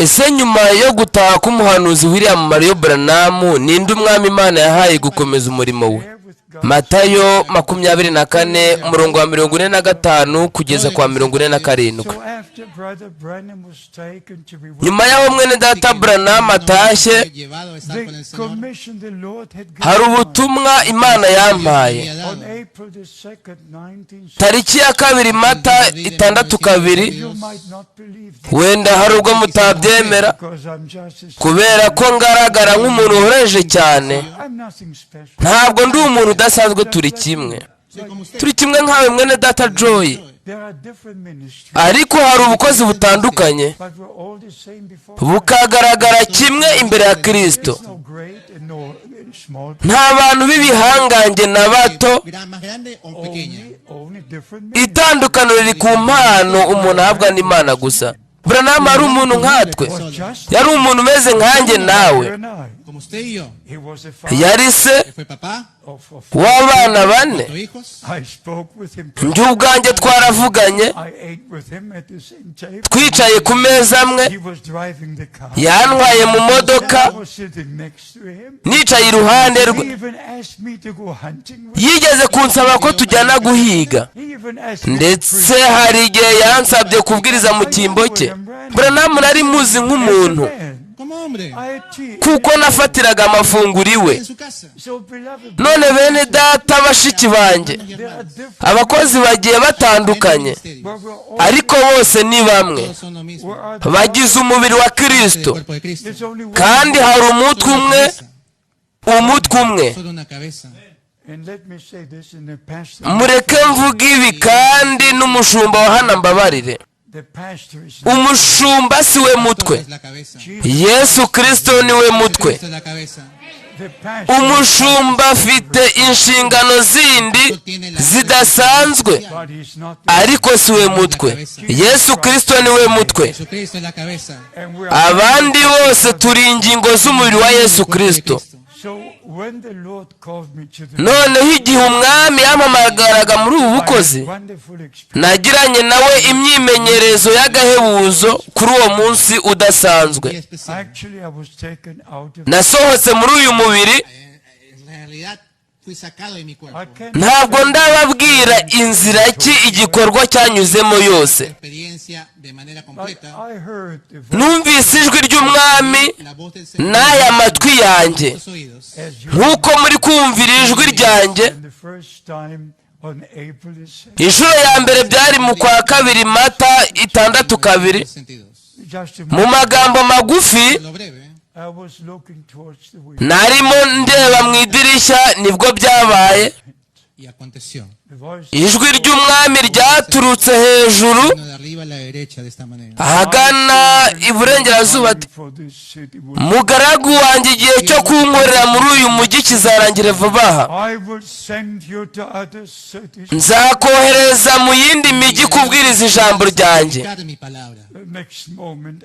ese nyuma yo gutaha k'umuhanuzi William Marion Branham ninde umwami Imana yahaye gukomeza umurimo we? Matayo 24 umurongo wa 45 kugeza kwa 47. Nyuma y'aho mwene data Branham atashye, hari ubutumwa Imana yampaye. Tariki ya 2 Mata 62, wenda hari ubwo mutabyemera kubera ko ngaragara nk'umuntu uhoreje cyane. Ntabwo ndi umuntu udasanzwe, turi kimwe nkawe mwene data Joy, ariko hari ubukozi butandukanye bukagaragara kimwe imbere ya Kristo. Nta bantu b'ibihangange na bato, itandukaniro riri ku mpano umuntu ahabwa n'Imana gusa. Branham ari umuntu nkatwe, yari umuntu umeze nkanjye nawe. Yari se w'abana 4. Njye ubwanjye twaravuganye, twicaye ku meza amwe, yantwaye mu modoka, nicaye iruhande rwe. Yigeze kunsaba ko tujyana guhiga, ndetse hari igihe yansabye kubwiriza mu cyimbo cye. Branham nari muzi nk'umuntu kuko nafatiraga amafunguro iwe. None bene data bashiki banjye, abakozi bagiye batandukanye, ariko bose ni bamwe, bagize umubiri wa Kristo, kandi hari umutwe umwe. Mureke mvuga ibi kandi n'umushumba wa hano mbabarire. Umushumba si we mutwe, Yesu Kristo ni we mutwe. Umushumba afite inshingano zindi zidasanzwe, ariko si we mutwe. Yesu Kristo ni we mutwe, abandi bose turi ingingo z'umubiri wa Yesu Kristo. Noneho igihe umwami yampamagaraga muri ubu bukozi, nagiranye nawe imyimenyerezo y'agahebuzo kuri uwo munsi udasanzwe. Nasohotse muri uyu mubiri, ntabwo ndababwira inzira ki igikorwa cyanyuzemo yose. Numvise ijwi ry'umwami n'aya matwi yanjye, nk'uko muri kumvira ijwi ryanjye. Inshuro ya mbere byari mu kwa 2 Mata 62. Mu magambo magufi, narimo ndeba mu idirishya, nibwo byabaye. Ijwi ry'umwami ryaturutse hejuru ahagana iburengerazuba, mugaragu wanjye igihe cyo kunkorera muri uyu mujyi kizarangira vuba aha. Nzakohereza mu yindi mijyi kubwiriza ijambo ryanjye.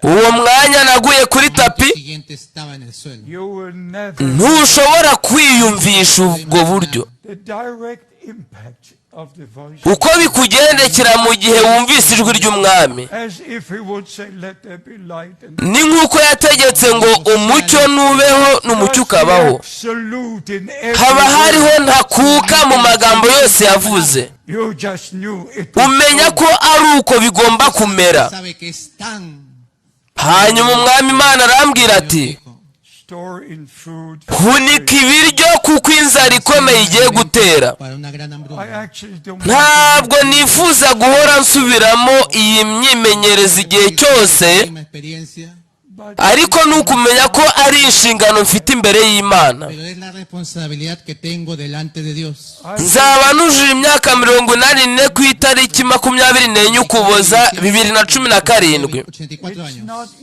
Uwo mwanya naguye kuri tapi. Ntushobora kwiyumvisha ubwo buryo uko bikugendekera mu gihe wumvise ijwi ry'umwami. Ni nk'uko yategetse ngo umucyo nubeho n'umucyo ukabaho. Haba hariho ntakuka mu magambo yose yavuze. Umenya ko ari uko bigomba kumera. Hanyuma umwami Imana arambwira ati, hunika ibiryo kuko inzara ikomeye igiye gutera. Ntabwo nifuza guhora nsubiramo iyi myimenyerezo igihe cyose, ariko nukumenya ko ari inshingano mfite imbere y'Imana. Nzaba nujuje imyaka 84 ku itariki 24 Ukuboza 2017.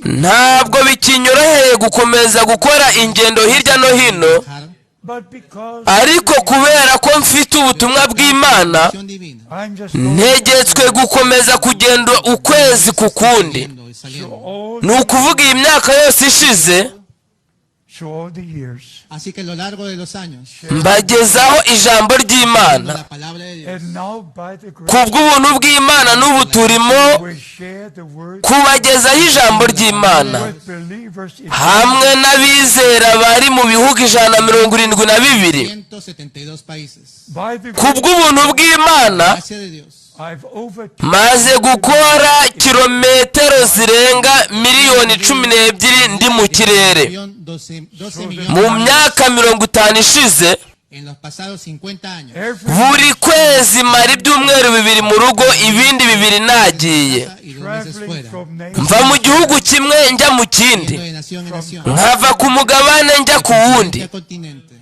Ntabwo bikinyoroheye gukomeza gukora ingendo hirya no hino, ariko kubera ko mfite ubutumwa bw'Imana, ntegetswe gukomeza kugenda ukwezi ku kundi. Ni ukuvuga iyi myaka yose ishize, Así que a lo largo de los años, mbagezaho ijambo ry'Imana. la palabra de Dios, Kubw'ubuntu bw'Imana n'ubu turimo kubagezaho ijambo ry'Imana hamwe n'abizera bari mu bihugu 172. 172 países. Kubw'ubuntu bw'Imana Gracias de Dios. maze gukora kilometero zirenga miliyoni 12 ndi mu kirere. 12 millones Mu myaka 50 ishize en los pasados 50 años. buri kwezi mara ibyumweru 2 mu rugo, ibindi 2 nagiye. Y 2 meses fuera. Mva mu gihugu kimwe njya mu kindi, De nación en nación. nkava ku mugabane njya ku wundi, Continente a continente.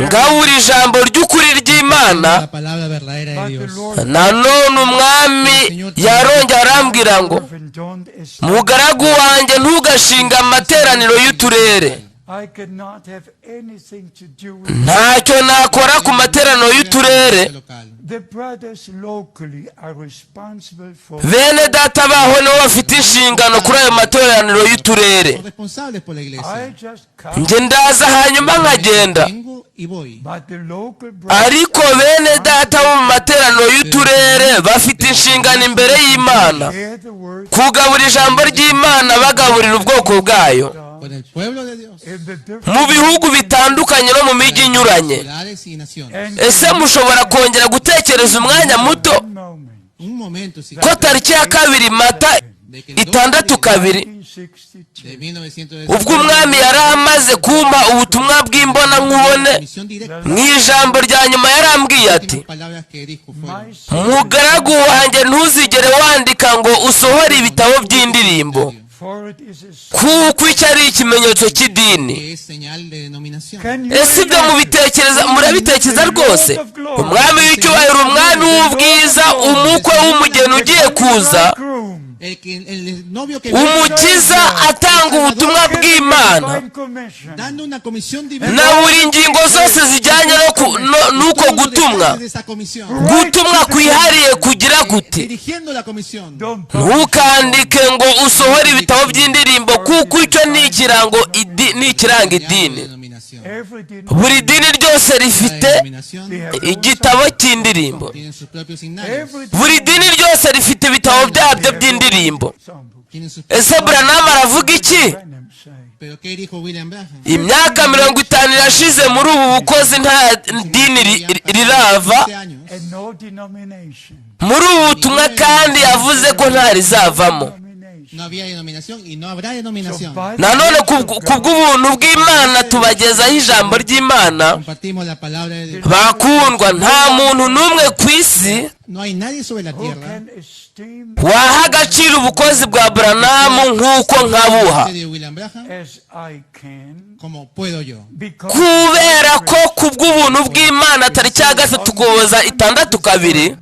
ngabura ijambo ry'ukuri ry'Imana. La palabra verdadera de Dios. Nanone umwami yarongera arambwira ngo, mugaragu wanjye ntugashinga amateraniro y'uturere. Ntacyo nakora ku materaniro y'uturere. Local. Bene data baho nibo bafite inshingano kuri ayo materaniro y'uturere. Son responsables por la iglesia. Njye ndaza hanyuma nkagenda. Vengo y voy. Ariko bene data bo mu materaniro y'uturere bafite inshingano imbere y'Imana, kugabura ijambo ry'Imana bagaburira ubwoko bwayo Con el pueblo de Dios. mu bihugu bitandukanye no mu mijyi inyuranye. Ciudades y naciones. Ese mushobora kongera gutekereza umwanya muto Un momento, si ko tariki ya 2 Mata 6/2 de 1900 ubwo umwami yari amaze kumpa ubutumwa bw'imbonankubone, misión directa. mu ijambo rya nyuma yarambwiye ati, Palabras que dijo fueron. mugaragu wanjye ntuzigere wandika ngo usohore ibitabo by'indirimbo, kuko icyo ari ikimenyetso cy'idini. Que es señal de denominación. Ese ibyo murabitekereza rwose? Umwami w'icyubahiro, umwami w'ubwiza, umukwe w'umugeni ugiye kuza, El novio que umukiza atanga ubutumwa bw'Imana dando una comisión divina. na buri ngingo zose zijyanye n'uko gutumwa. De esa comisión. Gutumwa kwihariye kugira gute? Dirigiendo la comisión. Ntukandike ngo usohore ibitabo by'indirimbo, kuko icyo ni ikiranga idini. Denominación. Buri dini ryose rifite Denominación. igitabo cy'indirimbo. Tienen sus propios signales. Buri dini ryose rifite ibitabo byabyo by'indirimbo. Tienen sus Ese Branham aravuga iki? Pero ¿qué dijo William Branham? Imyaka 50 irashize muri ubu bukozi nta dini rirava 15 años. muri ubu butumwa, kandi yavuze ko nta rizavamo. No había denominación y no habrá denominación. Nanone kubw'ubuntu bw'Imana tubagezaho ijambo ry'Imana. Compartimos la palabra de Dios. Bakundwa, nta muntu n'umwe ku isi No hay nadie sobre la tierra. waha agaciro ubukozi bwa Branham nk'uko nkabuha, De William Branham, como puedo yo. kubera ko kubw'ubuntu bw'Imana tariki ya 3/6/2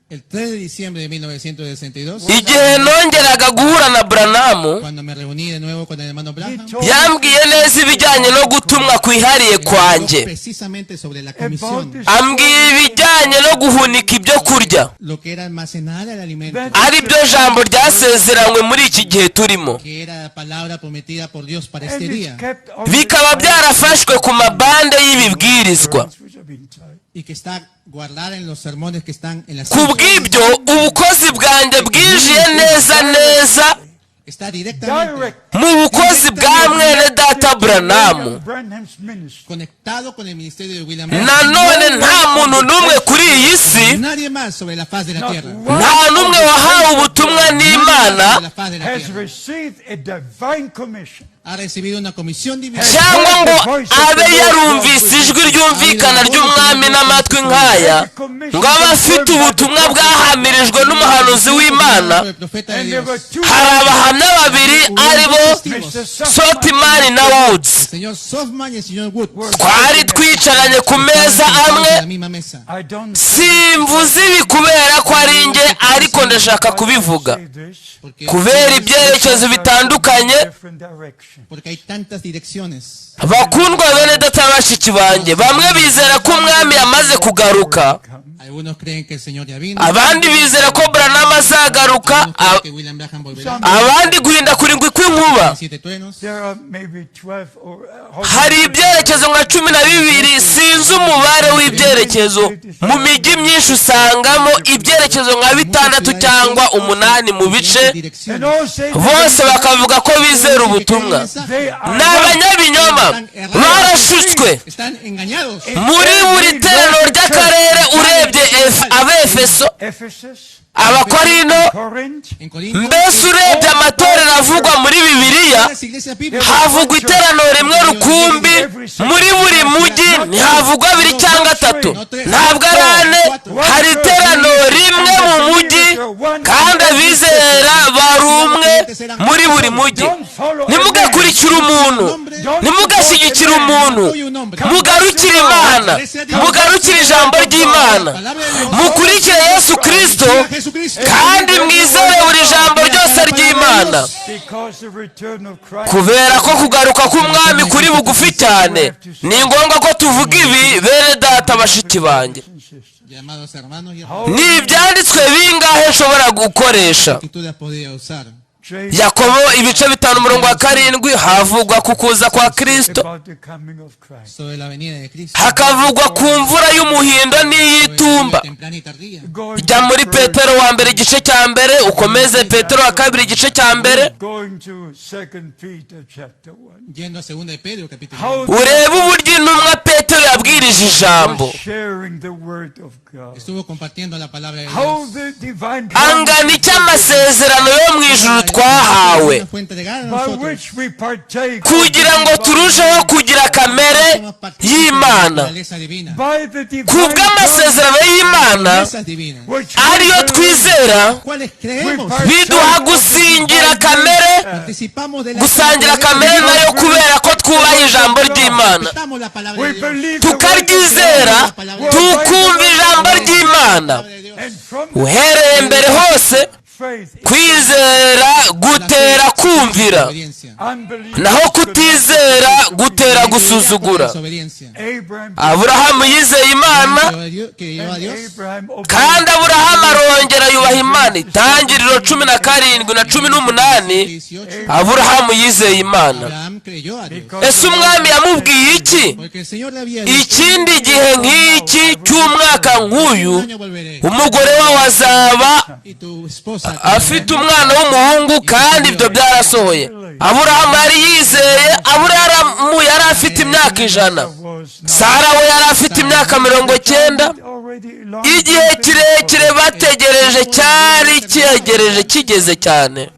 El 3 de diciembre de 1962, igihe nongeraga guhura na Branham, cuando me reuní de nuevo con el hermano Branham, yambwiye neza ibijyanye no gutumwa kwihariye kwanjye. precisamente sobre la comisión, Ambwiye ibijyanye no guhunika ibyo kurya, lo que era almacenar el alimento, ari byo jambo ryasezeranywe muri iki gihe turimo, que era la palabra prometida por Dios para este día, bikaba byarafashwe ku mabande y'ibibwirizwa. y que está guardada en los sermones que están en la Kubw'ibyo ubukozi bwanjye bwinjiye neza está directamente mu bukozi bwa mwene data Branham. conectado con el ministerio de William Branham. Nanone nta muntu n'umwe kuri iyi si, Nadie más sobre la faz de la tierra. nta n'umwe wahawe ubutumwa n'Imana Sobre la faz de la tierra. Ha recibido una comisión divina. cyangwa ngo abe yarumvise ijwi ryumvikana ry'umwami n'amatwi nk'aya, ngo abe afite ubutumwa bwahamirijwe n'umuhanuzi w'Imana. El profeta de Dios. Hari abahamya babiri ari bo Sotimani na Woods. El señor Softman y el señor Wood. Twari twicaranye ku meza amwe. En la misma mesa. Simvuze ibi kubera ko ari njye, ariko ndashaka kubivuga Porque, kubera ibyerekezo bitandukanye. porque hay tantas direcciones. Bakundwa bene data bashiki banjye, bamwe bizera ko umwami yamaze kugaruka, Algunos creen que el Señor ya vino. abandi bizera ko Branham azagaruka, Algunos creen que William Branham volverá. abandi kandi guhinda kurindwi kw'inkuba. Hari ibyerekezo nka 12, sinzi umubare w'ibyerekezo. Mu mijyi myinshi usangamo ibyerekezo nka 6 cyangwa 8 mu bice. Bose bakavuga ko bizera ubutumwa. N'abanyabinyoma barashutswe. Muri buri teraniro ry'akarere urebye Abefeso, Abakorino, mbese urebye amatorero avugwa muri Bibiliya, havugwa iteraniro rimwe rukumbi. Muri buri mujyi ntihavugwa 2 cyangwa 3, ntabwo ari 4. Hari iteraniro rimwe mu mujyi kandi abizera bari umwe muri buri mujyi. Ntimugakurikire umuntu, ntimugashyigikire umuntu, mugarukire Imana, mugarukire ijambo ry'Imana, mukurikire Yesu Kristo kandi mwizere buri jambo ryose ry'Imana, kubera ko kugaruka k'umwami kuri bugufi cyane. Ni ngombwa ko tuvuga ibi, bene data bashiki banjye. Ni ibyanditswe bingahe nshobora gukoresha? Yakobo ibice 5:7 havugwa ku kuza kwa Kristo, hakavugwa ku mvura y'umuhindo n'iy'itumba. Jya muri Petero wa mbere igice cya mbere, ukomeze Petero wa kabiri igice cya mbere, urebe uburyo intumwa Petero yabwirije ijambo. Angana icy'amasezerano yo mu ijuru twahawe, kugira ngo turusheho kugira kamere y'Imana. Kubw'amasezerano y'Imana ariyo twizera, biduha gusangira kamere nayo, kubera ko twubaha ijambo ry'Imana, tukaryizera, tukumva ijambo ry'Imana. Uhereye mbere hose, kwizera gutera kumvira, naho kutizera gutera gusuzugura. Aburahamu yizeye Imana, kandi Aburahamu arongera yubaha Imana. Itangiriro 17 na 18, Aburahamu yizeye Imana. Ese umwami yamubwiye iki? Ikindi gihe nk'iki cy'umwaka nk'uyu, umugore we azaba afite umwana w'umuhungu, kandi ibyo byarasohoye. Aburahamu yari yizeye. Aburahamu yari afite imyaka 100, Sara we yari afite imyaka 90. Igihe kirekire bategereje cyari cyegereje, kigeze cyane.